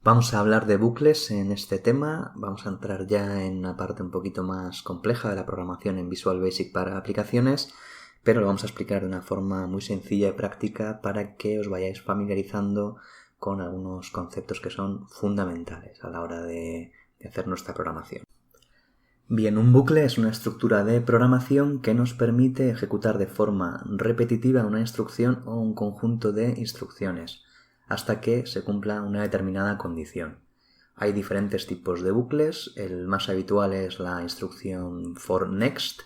Vamos a hablar de bucles en este tema. Vamos a entrar ya en una parte un poquito más compleja de la programación en Visual Basic para aplicaciones, pero lo vamos a explicar de una forma muy sencilla y práctica para que os vayáis familiarizando con algunos conceptos que son fundamentales a la hora de hacer nuestra programación. Bien, un bucle es una estructura de programación que nos permite ejecutar de forma repetitiva una instrucción o un conjunto de instrucciones hasta que se cumpla una determinada condición. Hay diferentes tipos de bucles. El más habitual es la instrucción for next,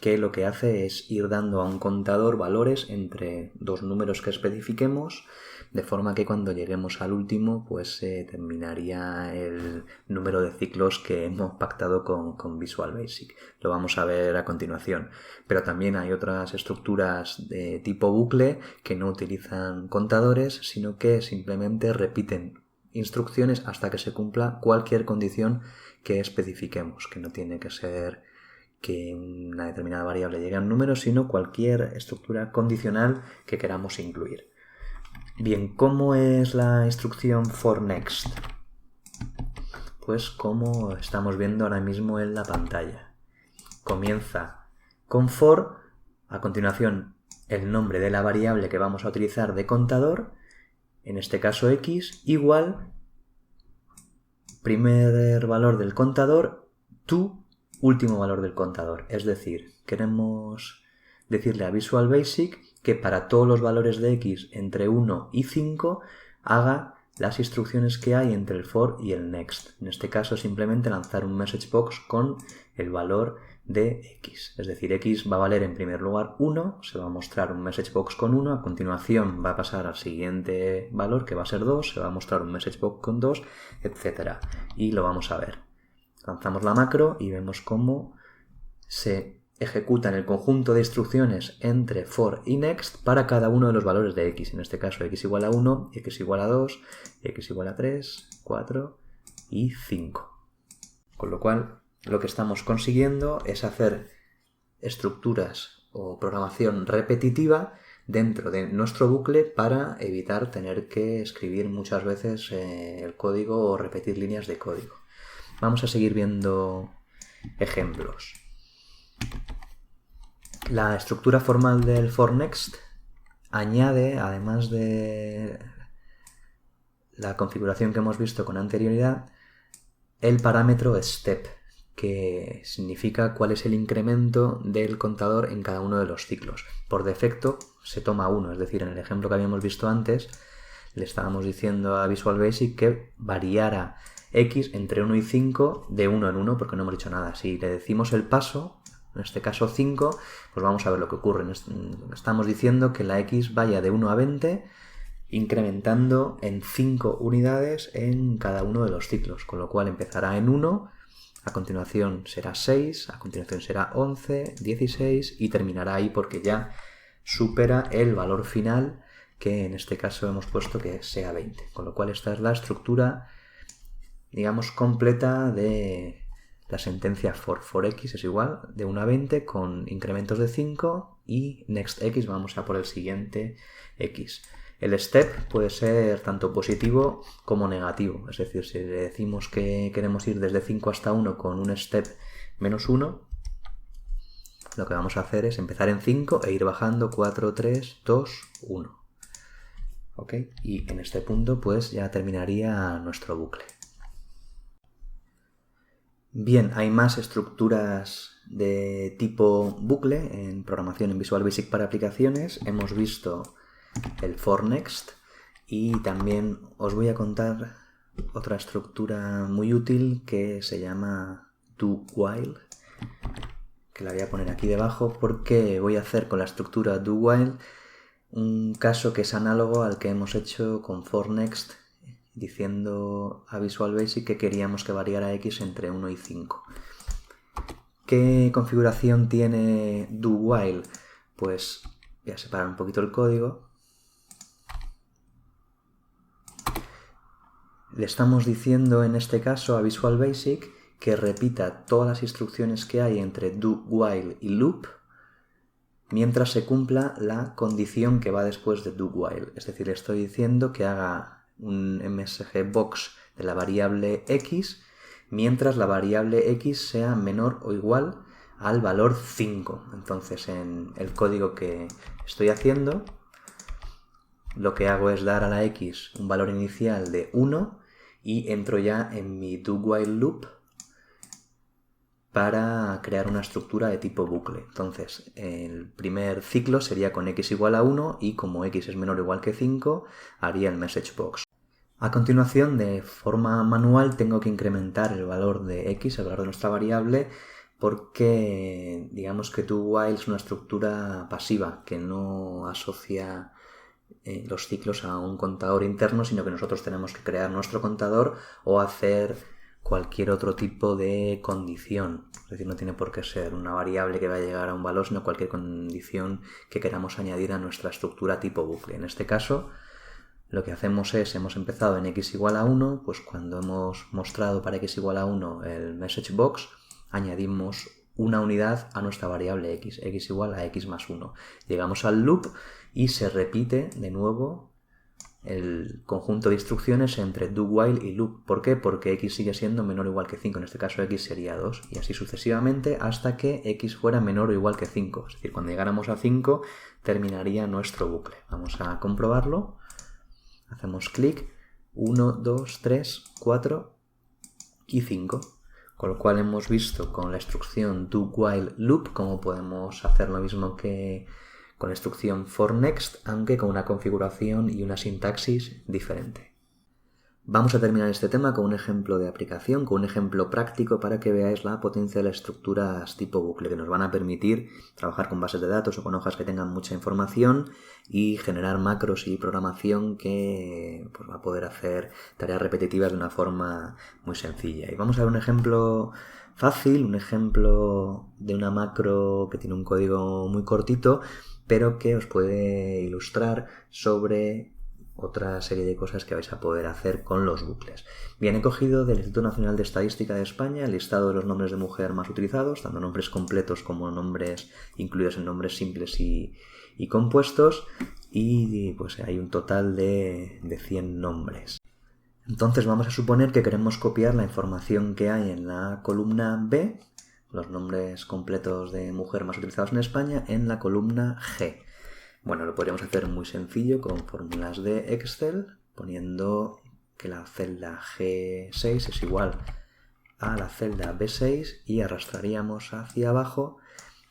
que lo que hace es ir dando a un contador valores entre dos números que especifiquemos, de forma que cuando lleguemos al último pues se terminaría el número de ciclos que hemos pactado con Visual Basic. Lo vamos a ver a continuación. Pero también hay otras estructuras de tipo bucle que no utilizan contadores, sino que simplemente repiten instrucciones hasta que se cumpla cualquier condición que especifiquemos, que no tiene que ser que una determinada variable llegue a un número, sino cualquier estructura condicional que queramos incluir. Bien, ¿cómo es la instrucción for next? Pues como estamos viendo ahora mismo en la pantalla. Comienza con for, a continuación el nombre de la variable que vamos a utilizar de contador, en este caso x, igual primer valor del contador, to último valor del contador. Es decir, queremos decirle a Visual Basic que para todos los valores de x entre 1 y 5 haga las instrucciones que hay entre el for y el next. En este caso simplemente lanzar un message box con el valor de x. Es decir, x va a valer en primer lugar 1, se va a mostrar un message box con 1, a continuación va a pasar al siguiente valor que va a ser 2, se va a mostrar un message box con 2, etc. Y lo vamos a ver. Lanzamos la macro y vemos cómo se ejecutan el conjunto de instrucciones entre for y next para cada uno de los valores de x. En este caso x igual a 1, x igual a 2, x igual a 3, 4 y 5. Con lo cual lo que estamos consiguiendo es hacer estructuras o programación repetitiva dentro de nuestro bucle para evitar tener que escribir muchas veces el código o repetir líneas de código. Vamos a seguir viendo ejemplos. La estructura formal del for next añade, además de la configuración que hemos visto con anterioridad, el parámetro step, que significa cuál es el incremento del contador en cada uno de los ciclos. Por defecto se toma 1, es decir, en el ejemplo que habíamos visto antes, le estábamos diciendo a Visual Basic que variara x entre 1 y 5 de 1 en 1, porque no hemos dicho nada. Si le decimos el paso, en este caso 5, pues vamos a ver lo que ocurre. Estamos diciendo que la x vaya de 1 a 20, incrementando en 5 unidades en cada uno de los ciclos, con lo cual empezará en 1, a continuación será 6, a continuación será 11, 16 y terminará ahí porque ya supera el valor final, que en este caso hemos puesto que sea 20. Con lo cual esta es la estructura, digamos, completa de la sentencia for x es igual de 1 a 20 con incrementos de 5 y next x vamos a por el siguiente x. El step puede ser tanto positivo como negativo, es decir, si le decimos que queremos ir desde 5 hasta 1 con un step menos 1, lo que vamos a hacer es empezar en 5 e ir bajando 4, 3, 2, 1. ¿Ok? Y en este punto pues ya terminaría nuestro bucle. Bien, hay más estructuras de tipo bucle en programación en Visual Basic para aplicaciones. Hemos visto el for next y también os voy a contar otra estructura muy útil que se llama do while, que la voy a poner aquí debajo porque voy a hacer con la estructura do while un caso que es análogo al que hemos hecho con for next, diciendo a Visual Basic que queríamos que variara x entre 1 y 5. ¿Qué configuración tiene do while? Pues voy a separar un poquito el código. Le estamos diciendo en este caso a Visual Basic que repita todas las instrucciones que hay entre do while y loop mientras se cumpla la condición que va después de do while. Es decir, le estoy diciendo que haga un msg box de la variable x, mientras la variable x sea menor o igual al valor 5. Entonces, en el código que estoy haciendo, lo que hago es dar a la x un valor inicial de 1 y entro ya en mi do-while loop para crear una estructura de tipo bucle. Entonces, el primer ciclo sería con x igual a 1 y como x es menor o igual que 5, haría el message box. A continuación, de forma manual, tengo que incrementar el valor de x, el valor de nuestra variable, porque digamos que do-while es una estructura pasiva que no asocia los ciclos a un contador interno, sino que nosotros tenemos que crear nuestro contador o hacer cualquier otro tipo de condición. Es decir, no tiene por qué ser una variable que va a llegar a un valor, sino cualquier condición que queramos añadir a nuestra estructura tipo bucle. En este caso, lo que hacemos es, hemos empezado en x igual a 1, pues cuando hemos mostrado para x igual a 1 el message box, añadimos una unidad a nuestra variable x igual a x más 1. Llegamos al loop y se repite de nuevo el conjunto de instrucciones entre do while y loop. ¿Por qué? Porque x sigue siendo menor o igual que 5, en este caso x sería 2, y así sucesivamente hasta que x fuera menor o igual que 5. Es decir, cuando llegáramos a 5 terminaría nuestro bucle. Vamos a comprobarlo. Hacemos clic, 1, 2, 3, 4 y 5. Con lo cual hemos visto con la instrucción do while loop cómo podemos hacer lo mismo que con la instrucción for next, aunque con una configuración y una sintaxis diferente. Vamos a terminar este tema con un ejemplo de aplicación, con un ejemplo práctico para que veáis la potencia de las estructuras tipo bucle que nos van a permitir trabajar con bases de datos o con hojas que tengan mucha información y generar macros y programación que pues, va a poder hacer tareas repetitivas de una forma muy sencilla. Y vamos a ver un ejemplo fácil, un ejemplo de una macro que tiene un código muy cortito, pero que os puede ilustrar sobre otra serie de cosas que vais a poder hacer con los bucles. Bien, he cogido del Instituto Nacional de Estadística de España el listado de los nombres de mujer más utilizados, tanto nombres completos como nombres incluidos en nombres simples y compuestos, y pues hay un total de 100 nombres. Entonces vamos a suponer que queremos copiar la información que hay en la columna B, los nombres completos de mujer más utilizados en España, en la columna G. Bueno, lo podríamos hacer muy sencillo con fórmulas de Excel, poniendo que la celda G6 es igual a la celda B6 y arrastraríamos hacia abajo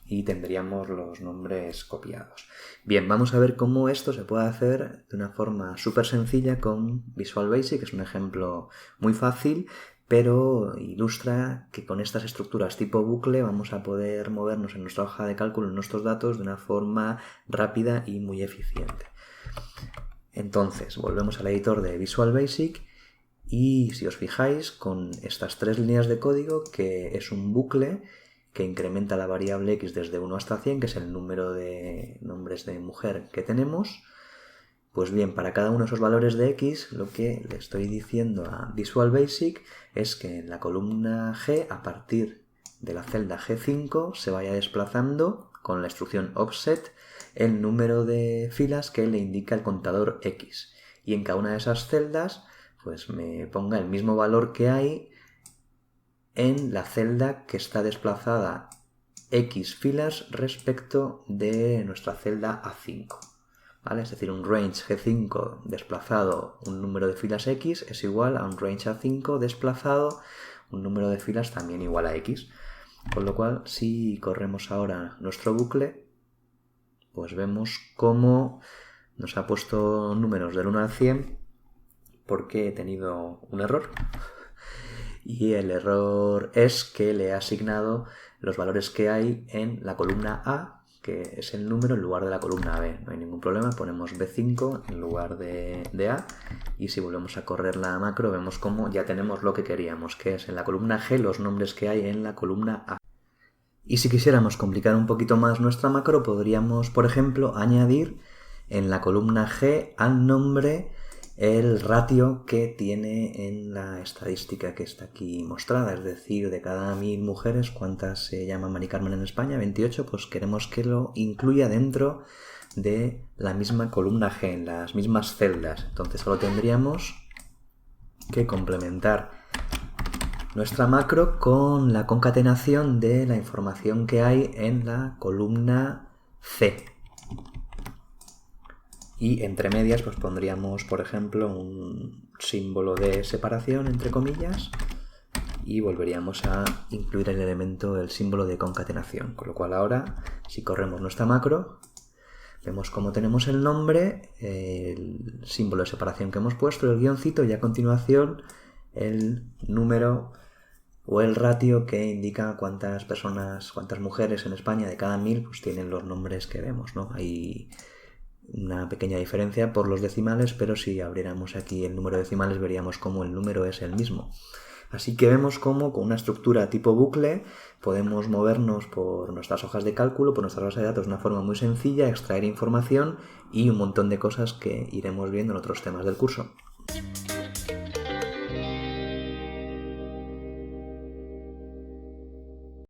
y tendríamos los nombres copiados. Bien, vamos a ver cómo esto se puede hacer de una forma súper sencilla con Visual Basic. Es un ejemplo muy fácil, pero ilustra que con estas estructuras tipo bucle vamos a poder movernos en nuestra hoja de cálculo, en nuestros datos, de una forma rápida y muy eficiente. Entonces, volvemos al editor de Visual Basic y si os fijáis, con estas 3 líneas de código, que es un bucle que incrementa la variable x desde 1 hasta 100, que es el número de nombres de mujer que tenemos. Pues bien, para cada uno de esos valores de x, lo que le estoy diciendo a Visual Basic es que en la columna G, a partir de la celda G5, se vaya desplazando con la instrucción offset el número de filas que le indica el contador x. Y en cada una de esas celdas, pues me ponga el mismo valor que hay en la celda que está desplazada x filas respecto de nuestra celda A5. ¿Vale? Es decir, un range G5 desplazado un número de filas X es igual a un range A5 desplazado un número de filas también igual a X. Con lo cual, si corremos ahora nuestro bucle, pues vemos cómo nos ha puesto números del 1 al 100 porque he tenido un error. Y el error es que le he asignado los valores que hay en la columna A, que es el número, en lugar de la columna B. No hay ningún problema, ponemos B5 en lugar de A, y si volvemos a correr la macro vemos cómo ya tenemos lo que queríamos, que es en la columna G los nombres que hay en la columna A. Y si quisiéramos complicar un poquito más nuestra macro, podríamos, por ejemplo, añadir en la columna G al nombre el ratio que tiene en la estadística que está aquí mostrada, es decir, de cada 1000 mujeres, ¿cuántas se llaman Mari Carmen en España? 28, pues queremos que lo incluya dentro de la misma columna G, en las mismas celdas. Entonces solo tendríamos que complementar nuestra macro con la concatenación de la información que hay en la columna C. Y entre medias pues pondríamos, por ejemplo, un símbolo de separación, entre comillas, y volveríamos a incluir el elemento, el símbolo de concatenación. Con lo cual ahora, si corremos nuestra macro, vemos cómo tenemos el nombre, el símbolo de separación que hemos puesto, el guioncito, y a continuación el número o el ratio que indica cuántas personas, cuántas mujeres en España de cada 1000 pues tienen los nombres que vemos, ¿no? Hay una pequeña diferencia por los decimales, pero si abriéramos aquí el número de decimales veríamos cómo el número es el mismo. Así que vemos cómo con una estructura tipo bucle podemos movernos por nuestras hojas de cálculo, por nuestras bases de datos de una forma muy sencilla, extraer información y un montón de cosas que iremos viendo en otros temas del curso.